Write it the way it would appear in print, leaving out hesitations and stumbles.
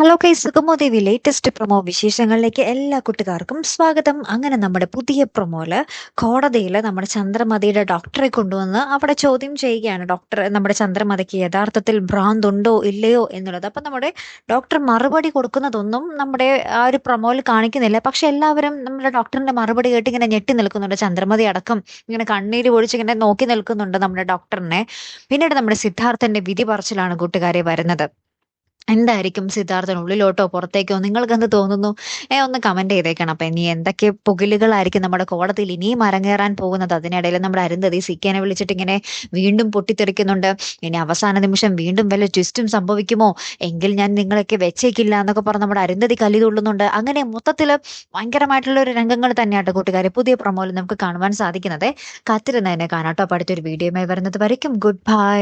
Hello guys, സുഗമോദേവി latest promo വിശേഷങ്ങളിലേക്ക് എല്ലാ കൂട്ടുകാർക്കും സ്വാഗതം. അങ്ങനെ നമ്മുടെ പുതിയ പ്രൊമോയില് കോടതിയിൽ നമ്മുടെ ചന്ദ്രമതിയുടെ ഡോക്ടറെ കൊണ്ടുവന്ന് അവിടെ ചോദ്യം ചെയ്യുകയാണ്. നമ്മുടെ ചന്ദ്രമതിക്ക് യഥാർത്ഥത്തിൽ ഭ്രാന്ത് ഉണ്ടോ ഇല്ലയോ എന്നുള്ളത്. അപ്പൊ നമ്മുടെ ഡോക്ടർ മറുപടി കൊടുക്കുന്നതൊന്നും നമ്മുടെ ആ ഒരു പ്രൊമോയിൽ കാണിക്കുന്നില്ല. പക്ഷെ എല്ലാവരും നമ്മുടെ ഡോക്ടറിന്റെ മറുപടി കേട്ട് ഇങ്ങനെ ഞെട്ടി നിൽക്കുന്നുണ്ട്. ചന്ദ്രമതി അടക്കം ഇങ്ങനെ കണ്ണീര് പൊഴിച്ച് ഇങ്ങനെ നോക്കി നിൽക്കുന്നുണ്ട് നമ്മുടെ ഡോക്ടറിനെ. പിന്നീട് നമ്മുടെ സിദ്ധാർത്ഥന്റെ വിധി പറച്ചിലാണ് കൂട്ടുകാരെ വരുന്നത്. എന്തായിരിക്കും സിദ്ധാർത്ഥൻ, ഉള്ളിലോട്ടോ പുറത്തേക്കോ? നിങ്ങൾക്ക് എന്ത് തോന്നുന്നു? ഒന്ന് കമന്റ് ചെയ്തേക്കണം. അപ്പൊ ഇനി എന്തൊക്കെ പുകിലുകളായിരിക്കും നമ്മുടെ കോടതിയിൽ ഇനിയും അരങ്ങേറാൻ പോകുന്നത്? അതിനിടയിൽ നമ്മുടെ അരുന്ധതി സിക്കേനെ വിളിച്ചിട്ട് ഇങ്ങനെ വീണ്ടും പൊട്ടിത്തെറിക്കുന്നുണ്ട്. ഇനി അവസാന നിമിഷം വീണ്ടും വല്ല ട്വിസ്റ്റും സംഭവിക്കുമോ? എങ്കിൽ ഞാൻ നിങ്ങളൊക്കെ വെച്ചേക്കില്ല എന്നൊക്കെ പറഞ്ഞ് നമ്മുടെ അരുന്ധതി കലി തുള്ളുന്നുണ്ട്. അങ്ങനെ മൊത്തത്തില് ഭയങ്കരമായിട്ടുള്ള ഒരു രംഗങ്ങൾ തന്നെയാട്ടോ കൂട്ടുകാരെ പുതിയ പ്രൊമോയിൽ നമുക്ക് കാണുവാൻ സാധിക്കുന്നത്. കാത്തിരുന്നതിനെ കാണാട്ടോ. അപ്പൊ അടുത്തൊരു വീഡിയോയുമായി വരുന്നത് വരയ്ക്കും ഗുഡ് ബൈ.